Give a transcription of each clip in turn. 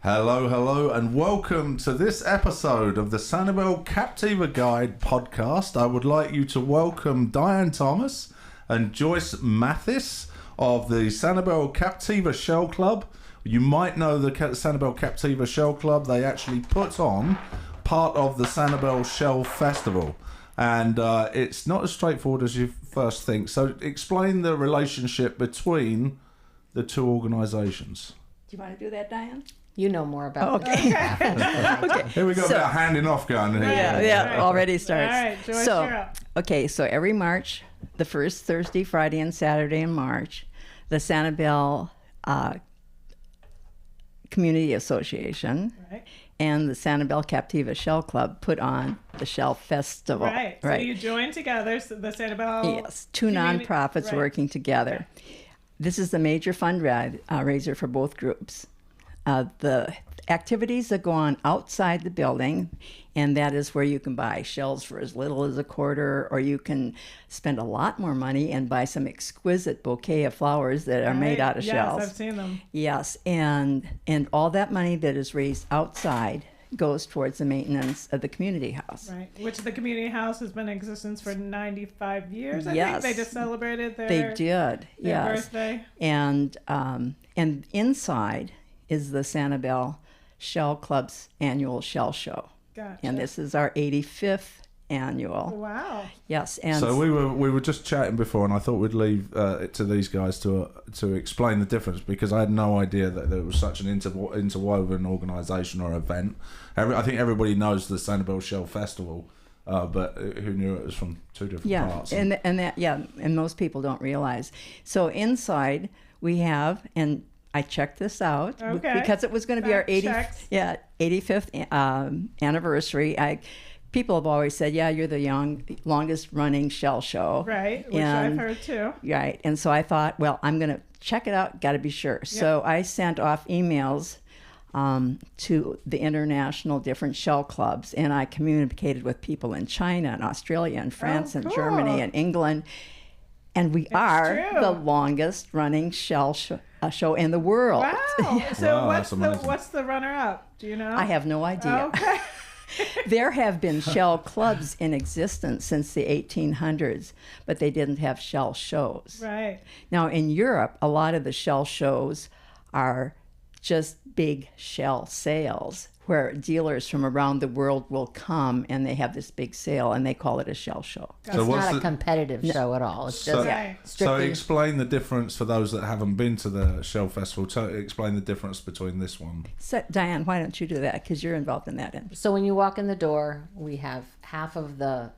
Hello, hello, and welcome to this episode of the Sanibel-Captiva Guide podcast. I would like you to welcome Diane Thomas and Joyce Mathis of the Sanibel-Captiva Shell Club. You might know the Sanibel-Captiva Shell Club. They actually put on part of the Sanibel Shell Festival. And it's not as straightforward as you first think. So explain the relationship between the two organisations. Do you want to do that, Diane? You know more about okay. Okay. Here we go, about handing off going here. Yeah, already starts. All right, Joyce, you're up. So every March, the first Thursday, Friday, and Saturday in March, the Sanibel Community Association and the Sanibel-Captiva Shell Club put on the Shell Festival. Right. So you join together, so the Sanibel. Yes, two nonprofits working together. This is the major fundraiser for both groups. The activities that go on outside the building, and that is where you can buy shells for as little as a quarter, or you can spend a lot more money and buy some exquisite bouquet of flowers that are made out of shells. Yes, I've seen them. Yes, and all that money that is raised outside goes towards the maintenance of the community house. Right, which the community house has been in existence for 95 years, I yes. think. They just celebrated their birthday. And inside is the Sanibel Shell Club's annual shell show. Gotcha. And this is our 85th annual. Wow. Yes. And so we were just chatting before, and I thought we'd leave it to these guys to explain the difference, because I had no idea that there was such an interwoven organisation or event. I think everybody knows the Sanibel Shell Festival, but who knew it was from two different parts? And most people don't realize. So inside we have, and I checked this out because it was going to be our 85th anniversary. People have always said, you're the longest running shell show. Right, which I've heard too. Right, and so I thought, well, I'm going to check it out, got to be sure. Yep. So I sent off emails to the international different shell clubs, and I communicated with people in China and Australia and France and Germany and England. And we are the longest running shell show in the world. Wow. So wow, what's the runner-up? Do you know? I have no idea. Okay. There have been shell clubs in existence since the 1800s, but they didn't have shell shows. Right. Now, in Europe, a lot of the shell shows are just big shell sales, where dealers from around the world will come and they have this big sale and they call it a shell show. It's not a competitive show at all. It's just So explain the difference for those that haven't been to the Shell Festival. Explain the difference between this one. So, Diane, why don't you do that? Because you're involved in that end. So when you walk in the door, we have half of the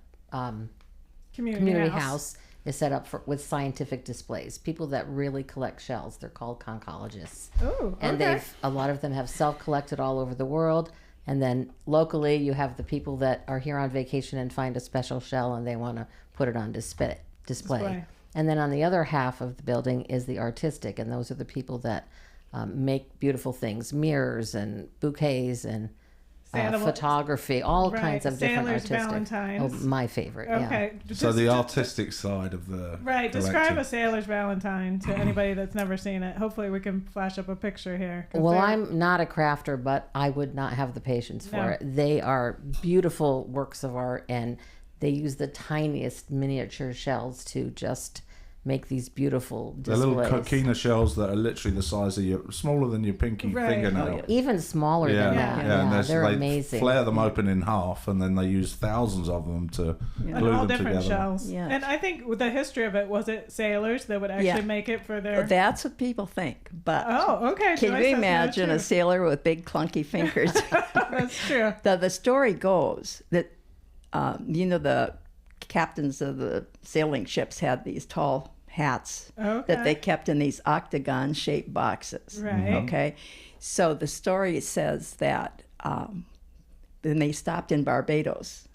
community house is set up with scientific displays. People that really collect shells, they're called conchologists. Oh, and a lot of them have self-collected all over the world. And then locally, you have the people that are here on vacation and find a special shell and they want to put it on display. And then on the other half of the building is the artistic, and those are the people that make beautiful things, mirrors and bouquets and photography, all kinds of different artistic. Valentines. Oh, my favorite. Okay. Yeah. So the artistic side of the Describe a sailor's valentine to anybody that's never seen it. Hopefully we can flash up a picture here. Well, I'm not a crafter, but I would not have the patience for it. They are beautiful works of art, and they use the tiniest miniature shells to just make these beautiful displays. The little coquina shells that are literally the size of smaller than your pinky fingernail. Even smaller than that. And they're amazing. Flare them open in half, and then they use thousands of them to glue all them different together. Shells. Yeah. And I think with the history of it, was it sailors that would actually make it for their... That's what people think, but can you imagine a sailor with big clunky fingers? That's true. The story goes that, the captains of the sailing ships had these tall hats that they kept in these octagon-shaped boxes. Right. Okay. So the story says that then they stopped in Barbados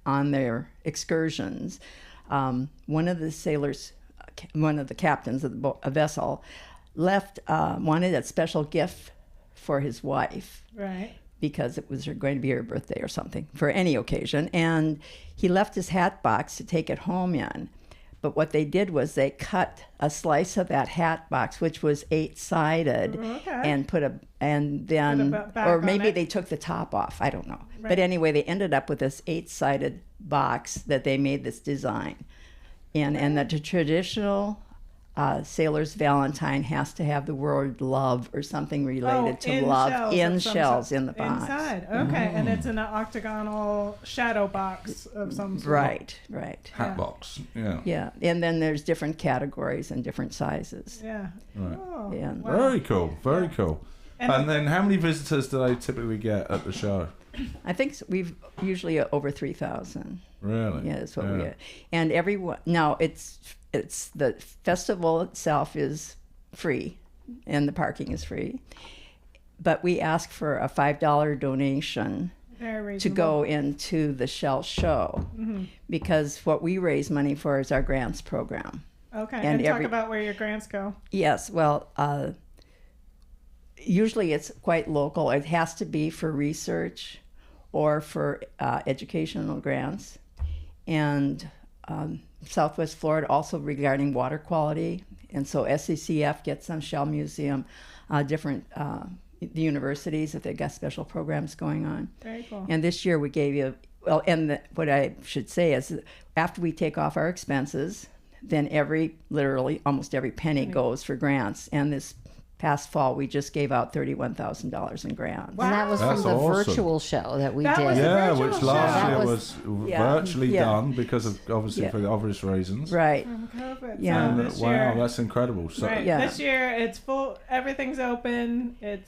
on their excursions. One of the captains of a vessel wanted a special gift for his wife. Right. Because it was going to be her birthday or something, for any occasion. And he left his hat box to take it home in. But what they did was they cut a slice of that hat box, which was 8-sided, and or maybe they took the top off. I don't know. Right. But anyway, they ended up with this 8-sided box that they made this design. And the traditional sailor's Valentine has to have the word love or something related to love in shells in the box. Inside, okay. And it's in an octagonal shadow box of some sort. Right. Hat box, yeah. Yeah, and then there's different categories and different sizes. Yeah. Right. Oh, Yeah. wow. Very cool, very cool. And then how many visitors do they typically get at the show? I think we've usually over 3,000. Really? Yeah, that's what we get. And everyone, now it's the festival itself is free and the parking is free. But we ask for a $5 donation to go into the shell show, because what we raise money for is our grants program. Okay, and talk about where your grants go. Yes, well, usually it's quite local. It has to be for research or for educational grants. And Southwest Florida also regarding water quality. And so SCCF gets some, Shell Museum, different the universities if they've got special programs going on. Very cool. And this year we gave you, what I should say is after we take off our expenses, then literally almost every penny goes for grants. And this past fall, we just gave out $31,000 in grants. Wow. And that was from the virtual show that we did. Yeah, which last year was virtually done because of, obviously, for the obvious reasons. Right. From COVID. Yeah. And, wow, that's incredible. So, This year, it's full, everything's open. We're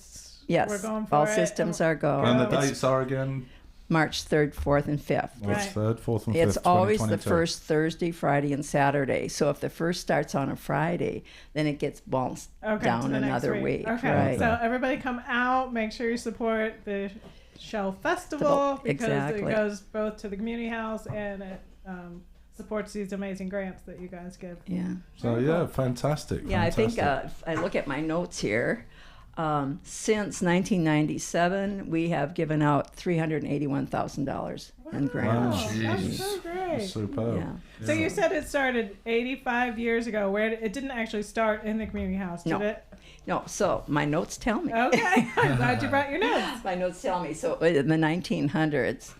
going for all it. systems are go. And the dates are again? March 3rd, 4th, and 5th. March 3rd, 4th, and 5th, It's always the 2022. first Thursday, Friday, and Saturday. So if the first starts on a Friday, then it gets bumped down another week. Okay, right. So everybody come out. Make sure you support the Shell Festival because it goes both to the community house and it supports these amazing grants that you guys give. Yeah. So fantastic. Yeah, fantastic. I think if I look at my notes here. Since 1997, we have given out $381,000 in grants. Wow, that's so great. That's superb. Yeah. So you said it started 85 years ago. It didn't actually start in the community house, did it? No, so my notes tell me. Okay, I'm glad you brought your notes. My notes tell me. So in the 1900s,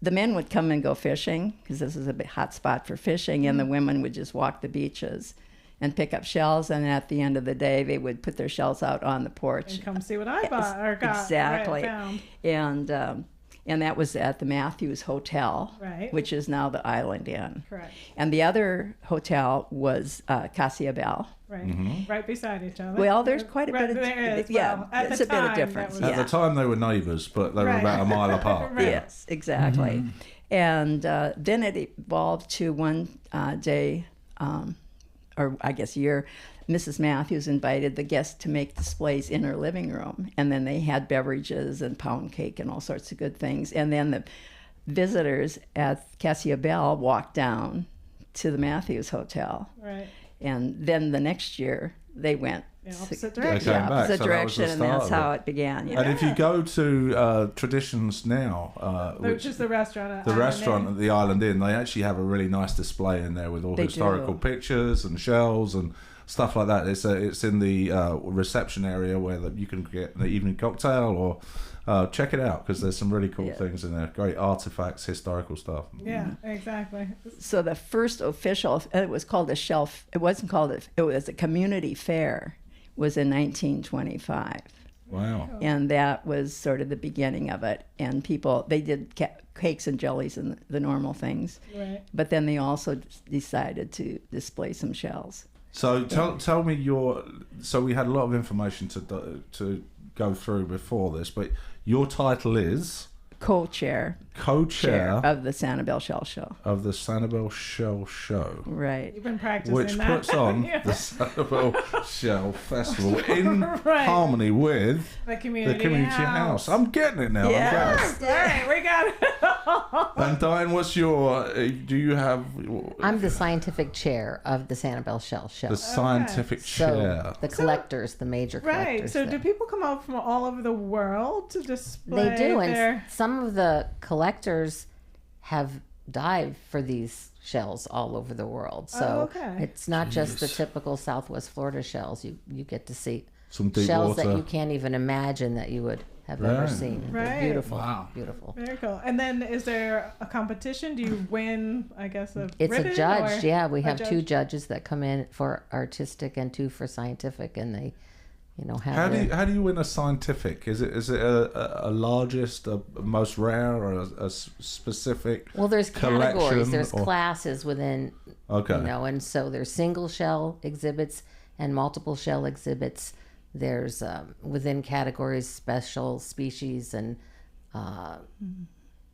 the men would come and go fishing because this is a big hot spot for fishing, and the women would just walk the beaches and pick up shells, and at the end of the day, they would put their shells out on the porch. And come see what I bought or got. Exactly. Found. And that was at the Matthews Hotel, which is now the Island Inn. Correct. And the other hotel was Casa Bell. Right. Right beside each other. Well, there's quite a bit of it's a bit of difference. At the time, they were neighbours, but they were about a mile apart. Yes, exactly. And then it evolved to one day, or I guess year, Mrs. Matthews invited the guests to make displays in her living room. And then they had beverages and pound cake and all sorts of good things. And then the visitors at Casa Bell walked down to the Matthews Hotel. Right. And then the next year, they went opposite direction. And that's how it began. And if you go to Traditions Now, which is the restaurant at the Island Inn, they actually have a really nice display in there with all historical pictures and shells and stuff like that. It's in the reception area where you can get the evening cocktail or check it out because there's some really cool things in there. Great artifacts, historical stuff. Yeah, exactly. So the first official, it was called a shelf. It wasn't called it was a community fair. Was in 1925. Wow. And that was sort of the beginning of it. And they did cakes and jellies and the normal things. Right. But then they also decided to display some shells. So tell me so we had a lot of information to go through before this, but your title is? Co-chair of the Sanibel Shell Show. Of the Sanibel Shell Show. Right. You've been practicing which that. puts on the Sanibel Shell Festival in harmony with the community house. I'm getting it now. Yes. All right, we got it. And Diane, what's do you have... I'm the scientific chair of the Sanibel Shell Show. The scientific chair. So the collectors, the major collectors. Right. So do people come out from all over the world to display They do, and some of the collectors have dived for these shells all over the world. So okay. it's not just the typical Southwest Florida shells. You get to see Some deep shells water. that you can't even imagine that you would have ever seen. They're Right. beautiful. Wow. Beautiful. Very cool. And then is there a competition? Do you win, I guess, It's ribbon, a judge. or Yeah, we a have judge? 2 judges that come in for artistic and 2 for scientific, and they, have How do you win a scientific? Is it a largest, a most rare, or a specific? Well, there's categories, collection, there's or- classes within, Okay. and so there's single shell exhibits and multiple shell exhibits. There's within categories special species and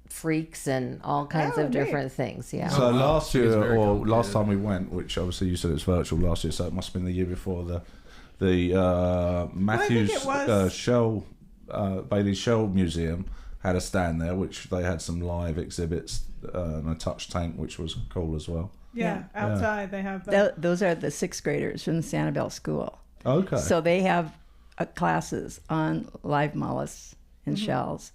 freaks and all kinds Oh, of neat. different things. Yeah. So last year, very or complicated. last time we went, which obviously you said it's virtual last year, so it must have been the year before, the Matthews it was. Shell, Bailey Shell Museum had a stand there, which they had some live exhibits and a touch tank, which was cool as well. Yeah, outside they have the. Those are the 6th graders from the Sanibel School. Okay. So they have classes on live mollusks and shells.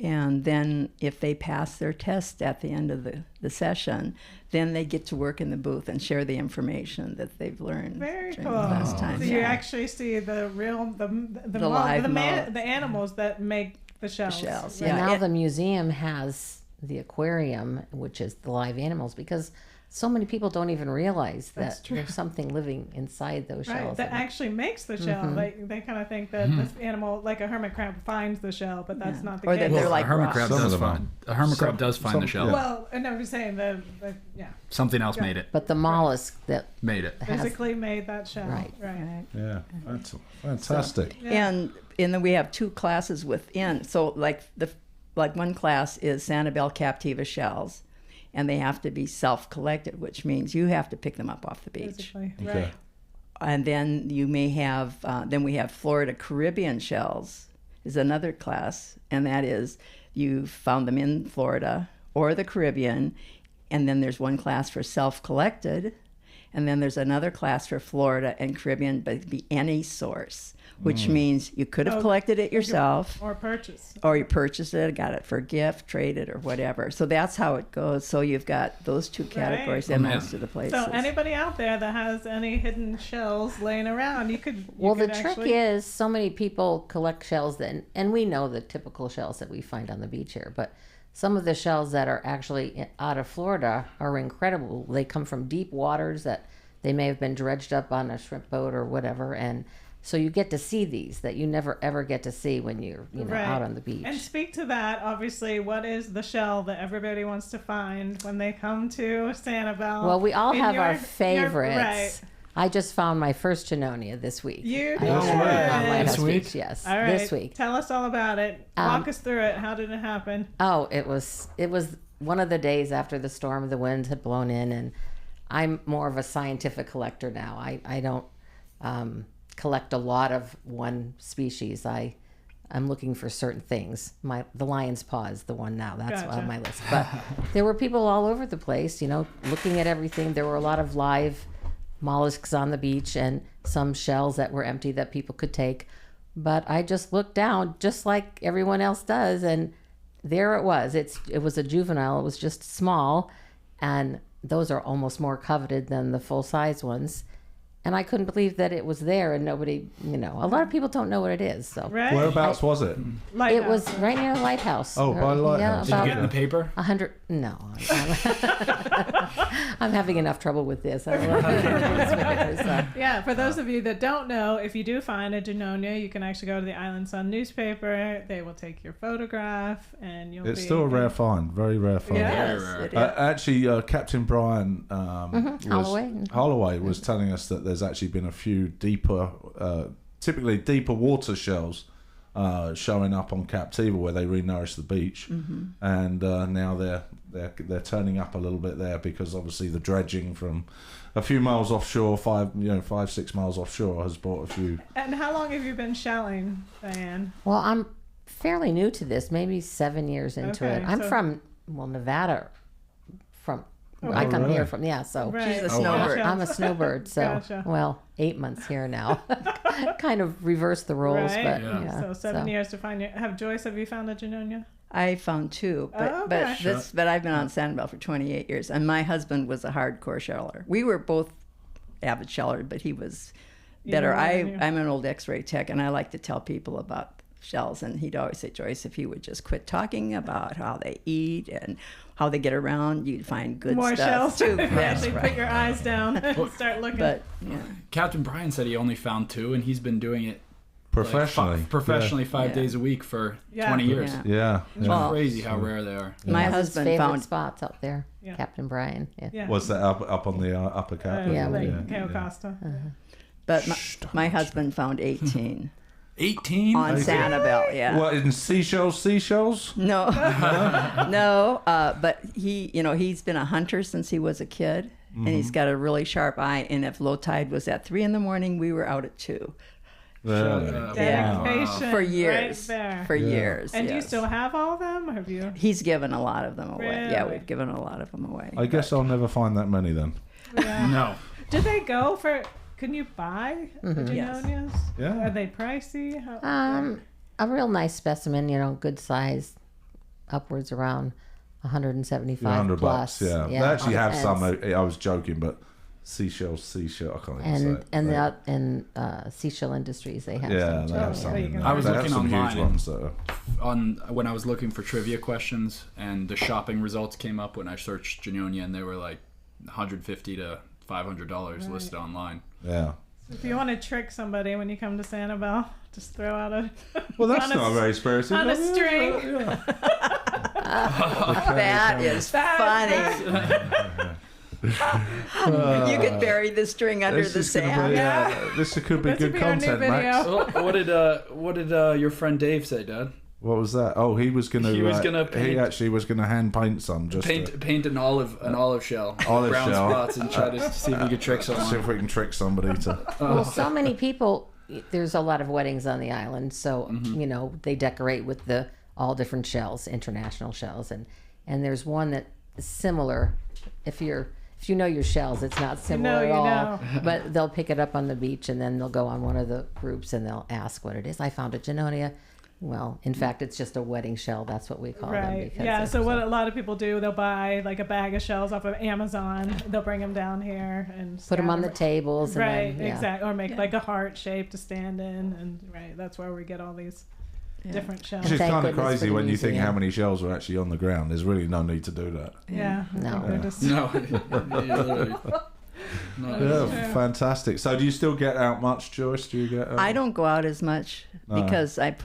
And then if they pass their test at the end of the session, then they get to work in the booth and share the information that they've learned Very during cool. the last time. So you actually see the real the live the animals that make the shells. shells, And yeah. now the museum has the aquarium, which is the live animals, because so many people don't even realize That's that true. there's something living inside those Right, shells. that actually makes the shell. They kind of think that this animal, like a hermit crab, finds the shell, but that's not the Or case. that they're Well, like a hermit rocks. crab Some does of them find. A hermit crab does find the shell. yeah. Well, and I'm just saying yeah, Something else made it. But the mollusk that Made it. has physically made that shell. Right. Right. Yeah, that's fantastic. Yeah. And then we have 2 classes within. So like one class is Sanibel-Captiva shells, and they have to be self-collected, which means you have to pick them up off the beach. Physically. Okay. Right. And then you may have, then we have Florida Caribbean shells is another class, and that is you found them in Florida or the Caribbean, and then there's one class for self-collected, and then there's another class for Florida and Caribbean, but it'd be any source, which means you could have collected it yourself, Or purchase. or you purchased it, got it for a gift, traded, or whatever. So that's how it goes. So you've got those 2 categories in man. most of the places. So anybody out there that has any hidden shells laying around, you could. Well, the could trick actually, is so many people collect shells that, and we know the typical shells that we find on the beach here, but some of the shells that are actually out of Florida are incredible. They come from deep waters that they may have been dredged up on a shrimp boat or whatever, and so you get to see these that you never ever get to see when you're Right. out on the beach. And speak to that, obviously, what is the shell that everybody wants to find when they come to Sanibel? Well, we all In have our your- favorites. Right. I just found my first Junonia this week. You I did. just found it on Lighthouse This week? Beach, yes. All right. This week. Tell us all about it. Walk us through it. How did it happen? Oh, it was one of the days after the storm. The wind had blown in, and I'm more of a scientific collector now. I don't collect a lot of one species. I'm looking for certain things. The lion's paw is the one now. That's Gotcha. on my list. But there were people all over the place, looking at everything. There were a lot of live mollusks on the beach and some shells that were empty that people could take. But I just looked down, just like everyone else does, and there it was. It was a juvenile. It was just small, and those are almost more coveted than the full-size ones. And I couldn't believe that it was there, and nobody, a lot of people don't know what it is. So Right? Whereabouts was it? it was right near the lighthouse. Oh, by the lighthouse. Did you about get in the paper? 100. No, I'm having enough trouble with this. I don't know. Yeah, for those of you that don't know, if you do find a Junonia, you can actually go to the Island Sun newspaper. They will take your photograph, and you'll It's be... still a rare find, very rare find. Yeah. Yes, Very rare. it is. Actually, Captain Brian Holloway. was telling us that there's actually been a few deeper, typically deeper water shells showing up on Captiva where they re-nourish the beach, and now they're turning up a little bit there because obviously the dredging from a few miles offshore, 5-6 miles offshore, has brought a few. And how long have you been shelling, Diane? Well, I'm fairly new to this, maybe 7 years into Okay, it. I'm so- from Nevada. I come really? here from, so Right. She's a Oh, wow. snowbird. I'm a snowbird. So, Gotcha. well, 8 months here now. Kind of reverse the roles, Right. but Yeah. yeah. So 7 years to find you. Have Joyce, have you found a Junonia? I found 2, but I've been on Sanibel for 28 years, and my husband was a hardcore sheller. We were both avid shellers, but he was better. I'm an old X-ray tech, and I like to tell people about shells, and he'd always say, Joyce, if you would just quit talking about how they eat and how they get around, you'd find good more stuff shells too. Actually, put your eyes down and start looking. But yeah. Captain Brian said he only found 2, and he's been doing it professionally, 5 days a week for 20 years. Yeah. It's crazy how rare they are. My husband found spots up there. Yeah. Captain Brian. Yeah. Was that up on the upper cap? Cayo Costa. But my husband found 18. 18 on Sanibel, yeah. What, in seashells? No, no. But he's been a hunter since he was a kid, and he's got a really sharp eye. And if low tide was at 3 a.m, we were out at 2. Dedication For years. right there. For years. And do you still have all of them? Or have you? He's given a lot of them away. Really? Yeah, we've given a lot of them away. I guess I'll never find that many then. Yeah. No. Did they go for? Can you buy the Genonias? Yeah. Are they pricey? A real nice specimen, good size, upwards around 175 $100 plus. bucks, yeah. They actually have some. I was joking, but seashell. I can't even say it. And Seashell Industries, they have yeah, some. they have some. I was They have looking some online huge ones. So. when I was looking for trivia questions, and the shopping results came up when I searched Genonia, and they were like $150 to $500 listed online. Yeah. If you want to trick somebody when you come to Sanibel, just throw out a Well, that's not very spirited. on a string. That is funny. You could bury the string under the sand. This could be This good would be our new content, Max. video. What did your friend Dave say, Dad? What was that? Oh, he was gonna. He was gonna He paint- actually was gonna hand paint some. Just Paint an olive shell, Olive brown shell. spots, and try to see if you could trick see someone. if we can trick somebody to. Well, so many people. There's a lot of weddings on the island, so they decorate with all different shells, international shells, and there's one that is similar. If you know your shells, it's not similar at all. But they'll pick it up on the beach, and then they'll go on one of the groups, and they'll ask what it is. I found a Genonia. Well, in fact, it's just a wedding shell. That's what we call them. Right. Yeah. So what a lot of people do, they'll buy like a bag of shells off of Amazon. They'll bring them down here and put them on the tables. And right. then, Exactly. Or make like a heart shape to stand in, and that's where we get all these different shells. Which is Thank kind of goodness crazy for the when you think museum. how many shells are actually on the ground. There's really no need to do that. Yeah. No. They're just No. Yeah, fantastic. So do you still get out much, Joyce? Do you get out? I don't go out as much because I'm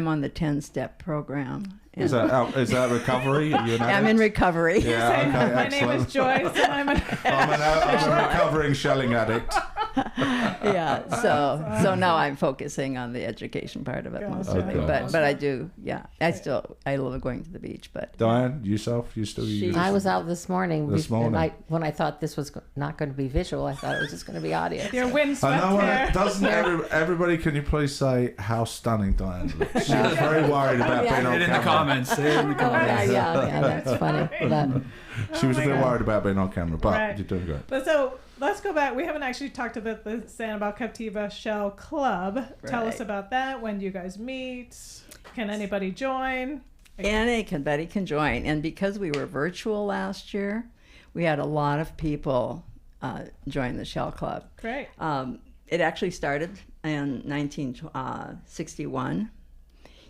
on the 10-step program. Is that recovery? Are you an I'm addict? in recovery. Yeah, okay, my name is excellent. Joyce, and I'm a recovering shelling addict. Yeah. So now I'm focusing on the education part of it mostly. Okay. But I do. Yeah. I love going to the beach. But Diane, yourself, you still use? I was out this morning. This morning. When I thought this was not going to be visual, I thought it was just going to be audio. your windswept I know. hair. Doesn't everybody? Can you please say how stunning Diane looks? She was very worried about being on Say it in the camera. comments. Say it in the comments. Yeah, that's funny. But She was a bit God. worried about being on camera, but Right. you're doing great. But so let's go back. We haven't actually talked about the Sanibel-Captiva Shell Club. Tell us Right. about that. When do you guys meet? Can anybody join? anybody can join. And because we were virtual last year, we had a lot of people join the Shell Club. Great. It actually started in 1961.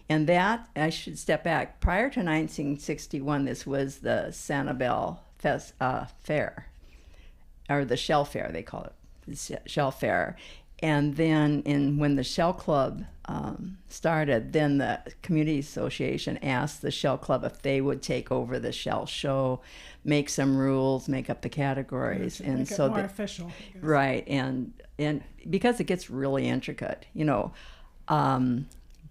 And that, I should step back, prior to 1961, this was the Sanibel Fair, or the Shell Fair, they call it, the Shell Fair. And then when the Shell Club started, then the Community Association asked the Shell Club if they would take over the Shell Show, make some rules, make up the categories. And Make it so more that, official. I guess. right, and because it gets really intricate,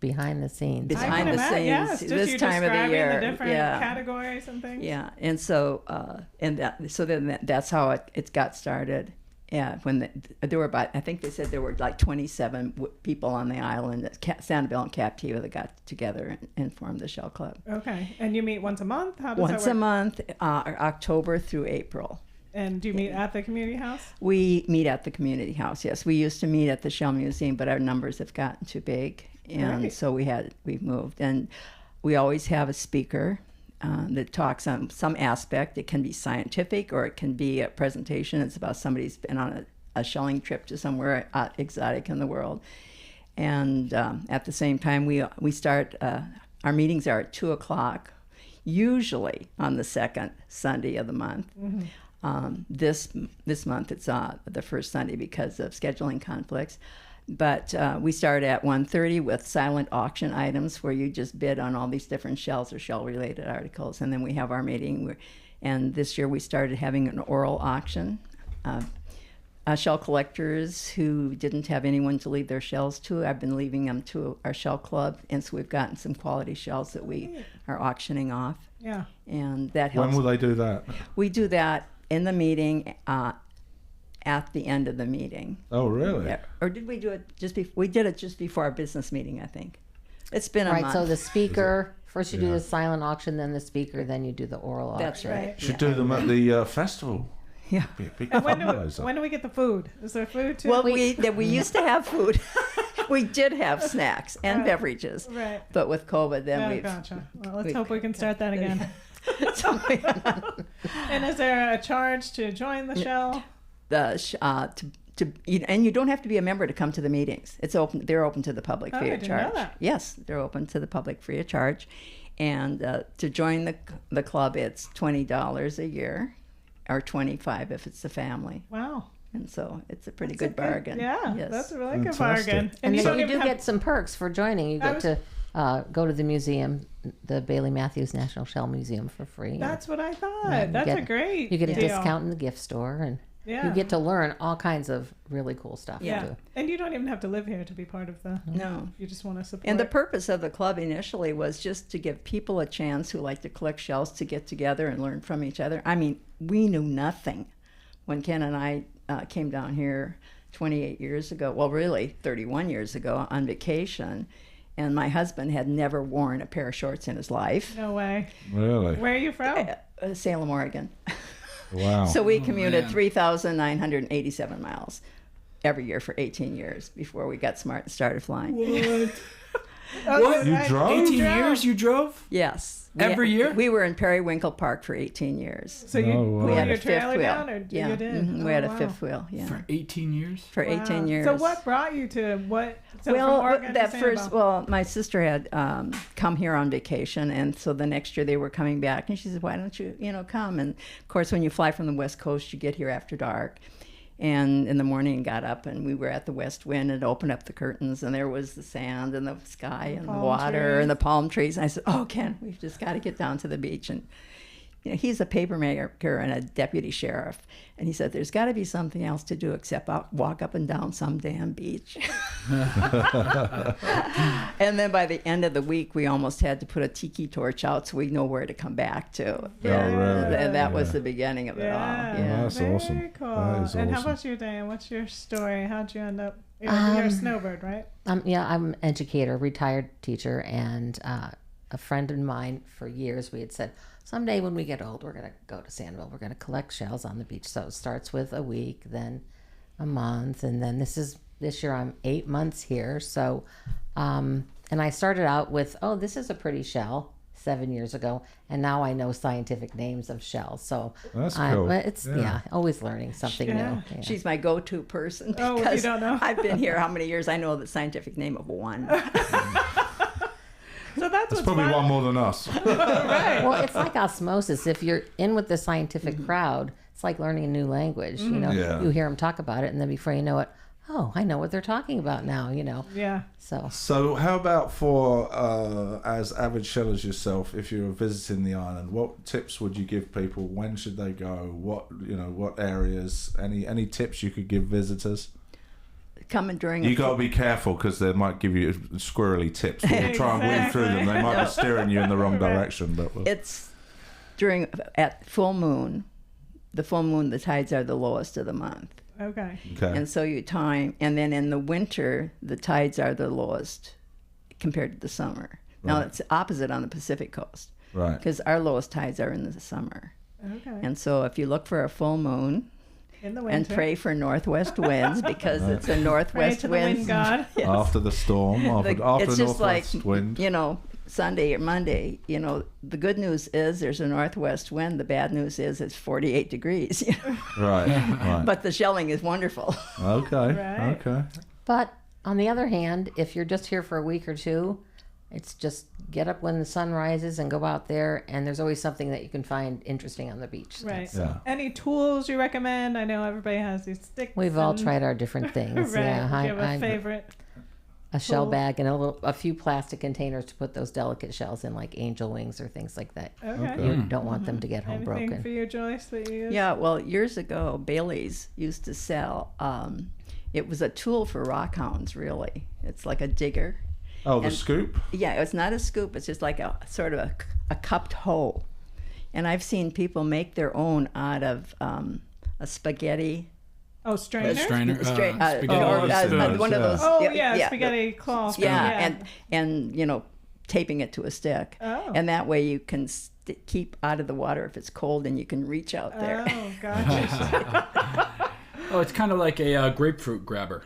behind the scenes. I behind can the imagine, yeah, scenes it's just this you time of the describing year. the different Yeah. categories and things. Yeah, and so that's how it got started. Yeah, there were about, I think they said there were like 27 people on the island, Sanibel and Captiva, that got together and formed the Shell Club. Okay, and you meet once a month. How does Once that a work? month, October through April. And do you meet at the community house? We meet at the community house. Yes, we used to meet at the Shell Museum, but our numbers have gotten too big, and Right. so we've moved. And we always have a speaker that talks on some aspect. It can be scientific or it can be a presentation. It's about somebody's been on a shelling trip to somewhere exotic in the world. And at the same time, we start, our meetings are at 2 o'clock, usually on the second Sunday of the month. This month it's the first Sunday because of scheduling conflicts. But we start at 1:30 with silent auction items where you just bid on all these different shells or shell-related articles. And then we have our meeting. And this year we started having an oral auction. Shell collectors who didn't have anyone to leave their shells to, I've been leaving them to our shell club. And so we've gotten some quality shells that we are auctioning off. Yeah. And that helps. When will they do that? We do that in the meeting at the end of the meeting. Oh, really? Yeah. Or did we do it just before? We did it just before our business meeting, I think. It's been a month. Right, so the speaker, first you do the silent auction, then the speaker, then you do the oral auction. That's right. Should do them at the festival. Yeah. Be a big And fundraiser. when do we get the food? Is there food too? Well, we used to have food. We did have snacks and beverages. Right. But with COVID, then Oh, we've... gotcha. Well, let's hope we can start that again. So And is there a charge to join the shell? and you don't have to be a member to come to the meetings. It's open. They're open to the public free I of didn't know charge. that. Yes, they're open to the public free of charge. And to join the club, it's $20 a year, or $25 if it's a family. Wow. And so it's a pretty That's a good bargain. Yeah, Yes. that's a really good Fantastic. bargain. And you so don't you even do have get some perks for joining. You get to go to the museum, the Bailey Matthews National Shell Museum, for free. That's what I thought. Yeah, you That's get- a great You get a deal. discount in the gift store, and Yeah. you get to learn all kinds of really cool stuff. Yeah. too. And you don't even have to live here to be part of the. No. You just want to support. And the purpose of the club initially was just to give people a chance who like to collect shells to get together and learn from each other. I mean, we knew nothing when Ken and I came down here 28 years ago, well, really 31 years ago, on vacation. And my husband had never worn a pair of shorts in his life. No way. Really? Where are you from? Salem, Oregon. Wow. So we commuted man. 3,987 miles every year for 18 years before we got smart and started flying. What? You drove? 18 years you drove? Yes. Every year? We were in Periwinkle Park for 18 years. So you Oh, wow. pulled We had your a fifth trailer wheel. down, or Yeah, you did? mhm, we Oh, had a wow. fifth wheel. Yeah, For 18 years? for Wow. 18 years. So what brought you to what? So Well, from Oregon that to first, Sanibel. well, my sister had come here on vacation, and so the next year they were coming back, and she said, "Why don't you, come?" And of course, when you fly from the West Coast, you get here after dark. And in the morning, got up, and we were at the West Wind, and opened up the curtains, and there was the sand and the sky and the palm water trees. and the palm trees. And I said, "Oh, Ken, we've just got to get down to the beach." And he's a papermaker and a deputy sheriff. And he said, "There's got to be something else to do except walk up and down some damn beach." And then by the end of the week, we almost had to put a tiki torch out so we know where to come back to. Yeah, really? And that was the beginning of it all. Yeah, Yeah. That's very awesome. cool. That is And how awesome. about you, Diane? What's your story? How'd you end up? You're a snowbird, right? Yeah, I'm an educator, retired teacher, and a friend of mine for years, we had said, someday when we get old, we're going to go to Sanibel. We're going to collect shells on the beach. So it starts with a week, then a month, and then this year I'm 8 months here. So, and I started out with, this is a pretty shell 7 years ago, and now I know scientific names of shells. So That's cool. It's Yeah. always learning something Yeah. new. Yeah. She's my go-to person Oh, you because don't know? I've been here how many years? I know the scientific name of one. So that's That's what's probably fun. one more than us. Right. Well, it's like osmosis. If you're in with the scientific crowd, it's like learning a new language. Yeah. You hear them talk about it, and then before you know it, I know what they're talking about now. Yeah. So So, how about for as avid shellers yourself, if you were visiting the island, what tips would you give people? When should they go? What areas? Any tips you could give visitors? Coming during You got to be careful because they might give you squirrely tips. We'll try and weave through them. They might be steering you in the wrong direction. But It's at full moon. The full moon, the tides are the lowest of the month. Okay. okay. And so you time, and then in the winter, the tides are the lowest compared to the summer. Now, Right. it's opposite on the Pacific coast Right. because our lowest tides are in the summer. Okay. And so if you look for a full moon, In the and winter. pray for northwest winds because it's a northwest Pray to the wind. wind god. Yes. After the storm, after It's the just like, northwest wind. Sunday or Monday, the good news is there's a northwest wind. The bad news is it's 48 degrees. Right. But the shelling is wonderful. Okay. Right. Okay. But on the other hand, if you're just here for a week or two, it's just get up when the sun rises and go out there, and there's always something that you can find interesting on the beach. Right. Yeah. Any tools you recommend? I know everybody has these sticks. We've all and- tried our different things. Right. Yeah, Do you have a favorite? a shell tool? bag and a few plastic containers to put those delicate shells in, like angel wings or things like that. Okay. You don't want them to get home Anything broken. for you, Joyce, that you use? Yeah, well, years ago, Bailey's used to sell, it was a tool for rockhounds, really. It's like a digger. Oh, the And- scoop? Yeah, it's not a scoop. It's just like a sort of a cupped hoe. And I've seen people make their own out of a spaghetti. Oh, strainer? Strainer. Spaghetti. One of those. Oh, yeah, spaghetti cloth. Yeah, and taping it to a stick. Oh. And that way you can keep out of the water if it's cold, and you can reach out there. Oh, gotcha. Oh, it's kind of like a grapefruit grabber.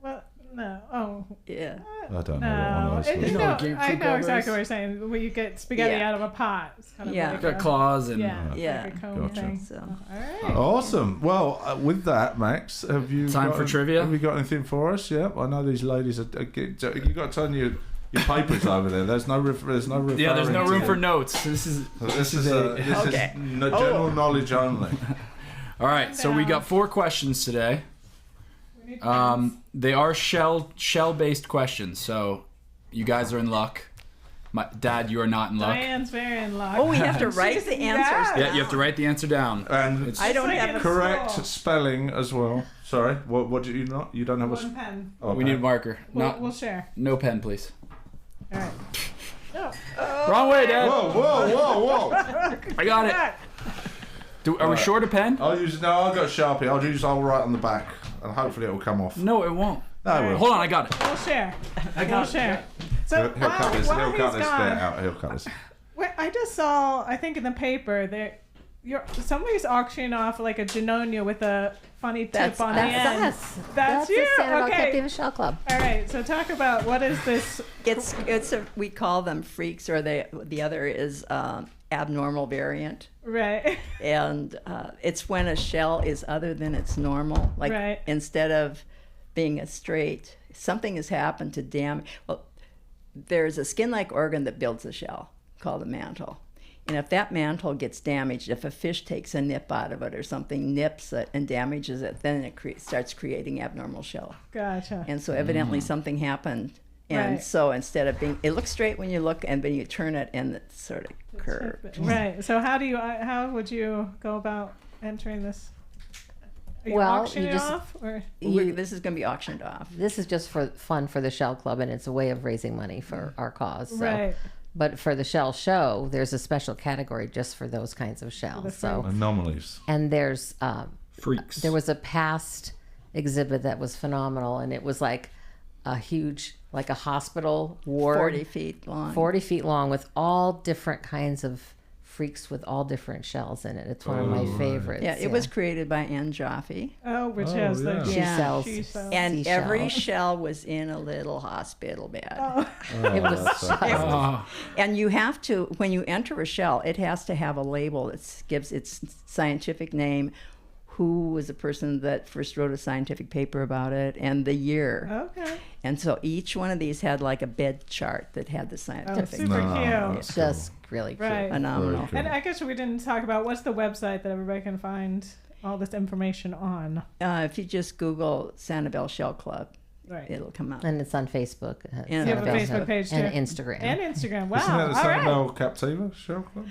Well, no. Oh. Yeah. I don't know No, what one of those it, is. you know know, what grapefruit I know grabber exactly is? what you're saying. Where you get spaghetti Yeah. out of a pot. It's kind of Yeah. like Got claws and Yeah. like a cone Gotcha. thing. So. All right. Awesome. Well, with that, Max, have you Time got for trivia? Have you got anything for us? Yep. I know these ladies are. You got to turn your papers over there. There's no. There's no. yeah. There's no referring room to- for notes. This is Okay. general knowledge only. all right. So we got 4 questions today. We need pens. They are shell based questions, so you guys are in luck. My dad, you are not in luck. Diane's very in luck. Oh, we have to write the answers. Yeah, you have to write the answer down. And it's I don't like have in a a correct school. spelling as well. Sorry. What do you not? You don't have a. One pen. Oh, We need a marker. We'll share. No pen, please. All right. No. Wrong way, Dad. Whoa! I got it. Are we short a pen? I'll use. No, I've got a Sharpie. I'll write on the back, and hopefully it will come off. No, it won't. No, it will. Hold on, I got it. We'll share. We'll share. So He'll cut this. while He'll cut he's this bit gone, out. He'll cut this. wait, I just saw, I think in the paper, somebody's auctioning off like a Genonia with a funny tip That's on the That's end. us. That's the you? Okay. Sanibel-Captiva Shell Club. All right, so talk about what is this? We call them freaks, or the other is abnormal variant. Right. And it's when a shell is other than its normal. Like Right. instead of being a straight, something has happened to damage. Well, there's a skin-like organ that builds a shell called the mantle. And if that mantle gets damaged, if a fish takes a nip out of it or something nips it and damages it, then it starts creating abnormal shell. Gotcha. And so evidently something happened. And Right. so instead of it looks straight when you look, and then you turn it and it's sort of curved. Right. So how would you go about entering this? Are you Well, auctioning you just- it off? Or? This is going to be auctioned off. This is just for fun for the Shell Club, and it's a way of raising money for our cause. So. Right. But for the shell show, there's a special category just for those kinds of shells. So, Anomalies. and there's Freaks. there was a past exhibit that was phenomenal, and it was like a huge, like a hospital ward, 40 feet long. 40 feet long, with all different kinds of freaks with all different shells in it. It's one of my favorites. Yeah, it was created by Ann Jaffe. Oh, which Oh, has the yeah. She Yeah. sells. she sells. And Seashell. every shell was in a little hospital bed. It was Oh, And you have to, when you enter a shell, it has to have a label that gives its scientific name, who was the person that first wrote a scientific paper about it, and the year. Okay. And so each one of these had like a bed chart that had the Oh, scientific super No, cute. that's just really cute. Right. phenomenal. Very cool. And I guess we didn't talk about what's the website that everybody can find all this information on. If you just Google Sanibel Shell Club, Right. it'll come up. And it's on Facebook. And You have a Facebook page too. And Instagram. And Instagram. Wow. Isn't that the All right. Sanibel-Captiva Shell Club?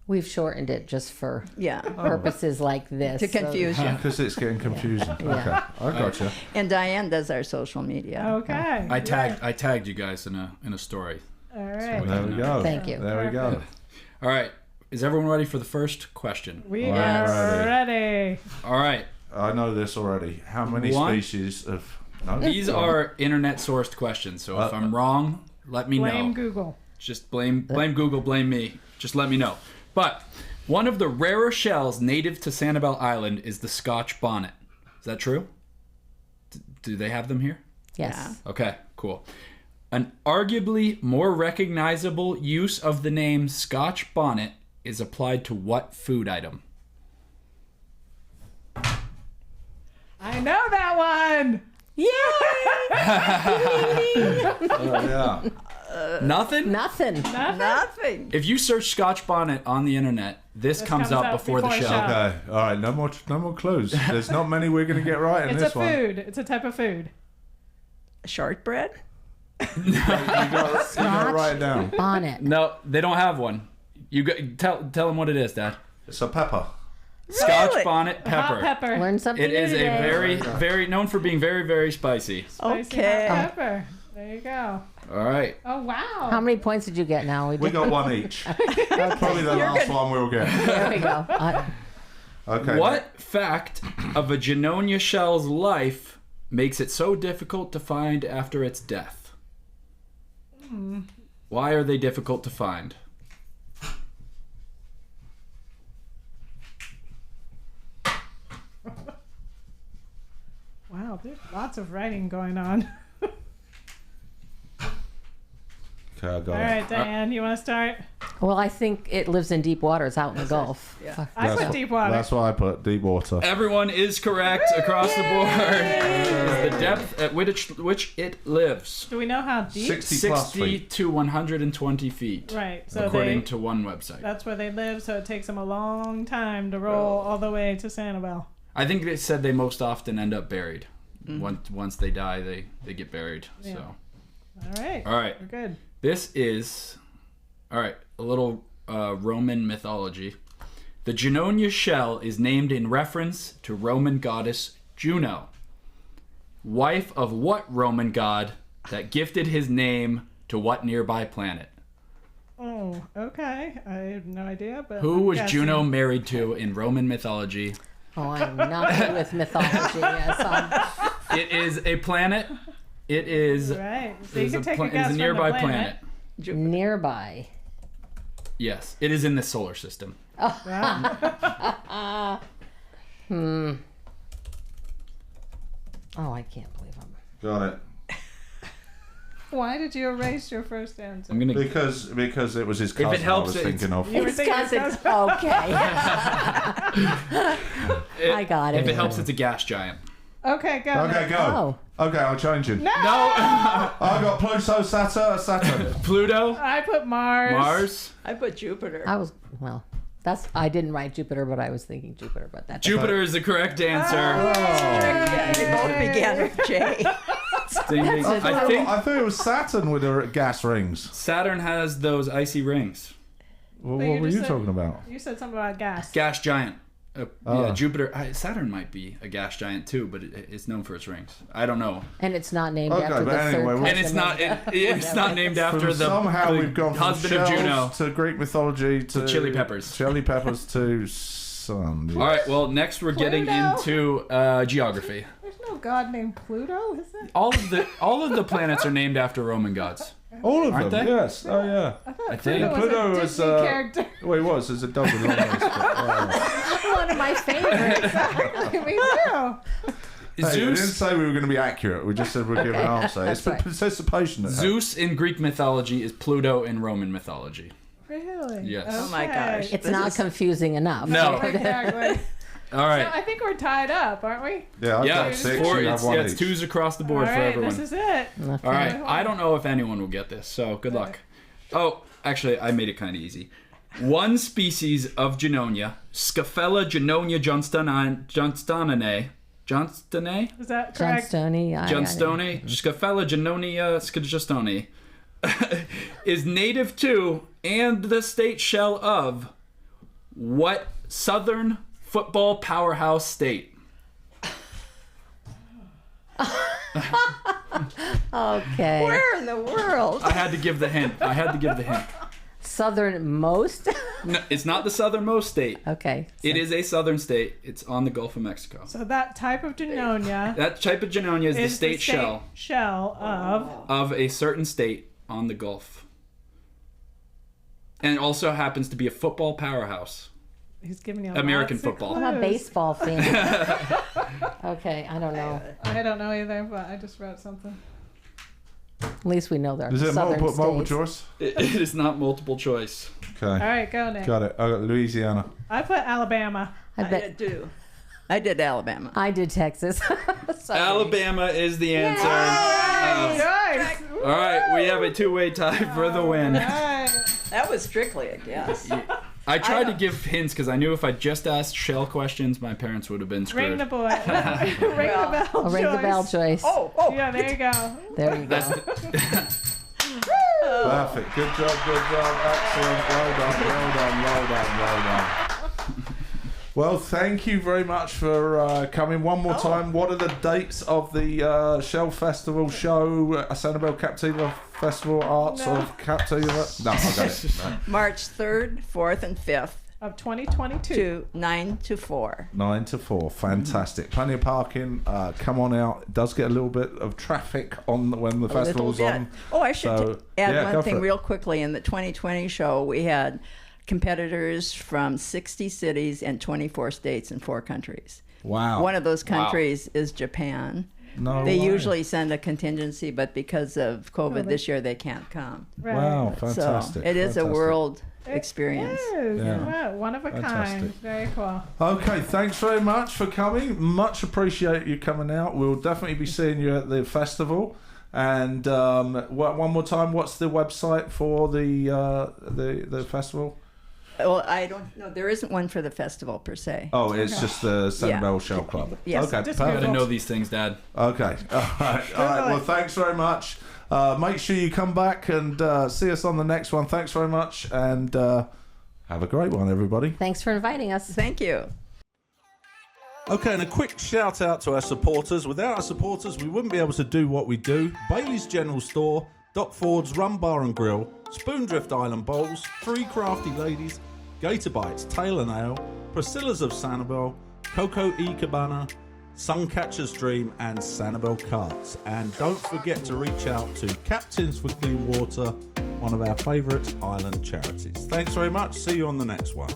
We've shortened it just for Yeah. purposes like this. To confuse you. Because it's getting confusing. Okay, Yeah. I gotcha. And Diane does our social media. Okay. I tagged you guys in a story. All right. There we go. Thank you. There we go. All right. Is everyone ready for the first question? We Right. are ready. All right. I know this already. How many One. species of... No? These are internet sourced questions, so if I'm wrong, let me Blame know. Google. Just blame Google, blame me. Just let me know. But One of the rarer shells native to Sanibel Island is the Scotch bonnet. Is that true? Do they have them here? Yes. Yeah. Okay, cool. An arguably more recognizable use of the name Scotch bonnet is applied to what food item? I know that one. Yay! Yeah. Nothing? Nothing. Nothing. If you search Scotch bonnet on the internet, this comes up before the show. Okay. All right. No more clues. There's not many we're going to get right in It's this a one. food. It's a type of food. Shortbread? You got to write it down. Bonnet. No, they don't have one. You tell them what it is, Dad. It's a pepper. Scotch Really? bonnet pepper. Hot pepper. Learn something It new is a today. very, very known for being very, very spicy. Spicy Okay. hot pepper. There you go. All right. Oh, wow. How many points did you get now? We got one each. Probably the last one we'll get. There we go. Okay. What fact of a Genonia shell's life makes it so difficult to find after its death? Why are they difficult to find? Wow, there's lots of writing going on. Okay, I got All it. right, Diane, you want to start? Well, I think it lives in deep waters out in the Gulf. Yeah. I put deep water. That's what I put. Deep water. Everyone is correct across the board. It is the depth at which it lives. Do we know how deep? 60 plus 60 feet. to 120 feet. Right. So According to one website. that's where they live, so it takes them a long time to roll all the way to Sanibel. I think they said they most often end up buried. Once they die, they get buried. Yeah. So, All right. all right. We're good. This is, all right, a little Roman mythology. The Genonia shell is named in reference to Roman goddess Juno, wife of what Roman god that gifted his name to what nearby planet? Oh, okay. I have no idea, but Who I'm was guessing. Juno married to in Roman mythology? Oh, I'm not good with mythology. Yes, It is a planet. It is, Right. So it you is can a, take pla- a it guess is a from nearby the planet. nearby. Yes, it is in the solar system. Wow. Oh, I can't believe I'm. Got it. Why did you erase your first answer? I'm gonna. Because it was his cousin helps, I was it's- thinking of. You were thinking Cousins. cousin. Okay. I got it. If it helps, it's a gas giant. Okay, go. Okay, go. Oh. Okay, I'll change it. No! I got Pluto, Saturn. Pluto, I put Mars. Mars, I put Jupiter. I didn't write Jupiter, but I was thinking Jupiter, but that's Jupiter is the correct answer. Yeah, they both began with J. Ding, ding. I think I thought it was Saturn with the gas rings. Saturn has those icy rings. Well, But what were just you said- talking about? You said something about gas. Gas giant. Oh. Yeah, Jupiter. Saturn might be a gas giant too, but it's known for its rings. I don't know. and it's not named Okay, after but the anyway, third well- cousin. And it's not. It's not named after From the, somehow the we've gone from husband of shells Juno. to Greek mythology to chili peppers. Chili peppers to sun. All right. Well, next we're getting Pluto? into geography. There's no god named Pluto, is there? All of the planets are named after Roman gods. All of Aren't them. they? Yes. Oh yeah. I thought I Pluto think. was Pluto a was, Disney character. Well, he was. There's a dog with long nose. But, one of my favorites. Me too. hey, I didn't Zeus. say we were going to be accurate. We just said we'd give an answer. It's right. participation. that Zeus in Greek mythology is Pluto in Roman mythology. Really? Yes. Oh my Okay. gosh. It's This not is- confusing enough. No. Exactly. All So right. I think we're tied up, aren't we? Yeah, I've Yeah, got it's 6. four. You have It's, one yeah, it's each. twos across the board All for right, everyone. this is it. All right. I don't know if anyone will get this, so good luck. Oh, actually, I made it kind of easy. One species of Genonia, Scaphella Genonia johnstonanae, Is that John correct? Stoney. Johnstone, Scaphella Genonia scajostone, is native to and the state shell of what southern football powerhouse state? Okay. Where in the world? I had to give the hint. Southernmost. No, it's not the southernmost state. Okay. It is a southern state. It's on the Gulf of Mexico. So that type of Genonia That type of Genonia is the state shell of of a certain state on the Gulf. And it also happens to be a football powerhouse. He's giving you American lots of football. I'm a clues. baseball fan. Okay, I don't know. I don't know either, but I just wrote something. At least we know they're Is it southern multiple states. choice? It is not multiple choice. Okay. All right, go Nick. Got it. I got Louisiana. I put Alabama. I bet I did Alabama. I did Texas. Sorry. Alabama is the answer. Nice. All right, we have a two-way tie for the win. That was strictly a guess. I tried to give hints because I knew if I just asked shell questions, my parents would have been screwed. Ring the boy. Ring the bell. I'll ring the bell, Joyce. Oh. Yeah, there you go. There you go. Perfect. Good job. Excellent. Well done. Well, thank you very much for coming one more time. What are the dates of the Shell Festival show, Sanibel-Captiva Festival Arts of Captiva? No, I got it. No. March 3rd, 4th, and 5th. Of 2022. To 9 to 4. 9 to 4. Fantastic. Plenty of parking. Come on out. It does get a little bit of traffic on when the festival's on. Oh, I should add one thing for it. real quickly. In the 2020 show, we had competitors from 60 cities and 24 states and 4 countries. Wow. One of those countries is Japan. No They way. usually send a contingency, but because of COVID this year, they can't come. Right. Wow, fantastic. So it is a fantastic. world It experience. is. Yeah. Wow, one of a Fantastic. kind. Very cool. Okay, thanks very much for coming. Much appreciate you coming out. We'll definitely be seeing you at the festival. And one more time, what's the website for the festival? Well, I don't know. There isn't one for the festival per se. Oh, it's just the Sanibel Shell Club. Yes. Okay, Just You perfect. gotta know these things, Dad. Okay, all right. Well, thanks very much. Make sure you come back and see us on the next one. Thanks very much, and have a great one, everybody. Thanks for inviting us. Thank you. Okay, and a quick shout out to our supporters. Without our supporters, we wouldn't be able to do what we do. Bailey's General Store, Doc Ford's Rum Bar and Grill, Spoondrift Island Bowls, 3 Crafty Ladies, GatorBites, Tail & Ale, Priscilla's of Sanibel, Coco y Cabana, Suncatchers Dream, and Sanibel Carts. And don't forget to reach out to Captains for Clean Water, one of our favourite island charities. Thanks very much. See you on the next one.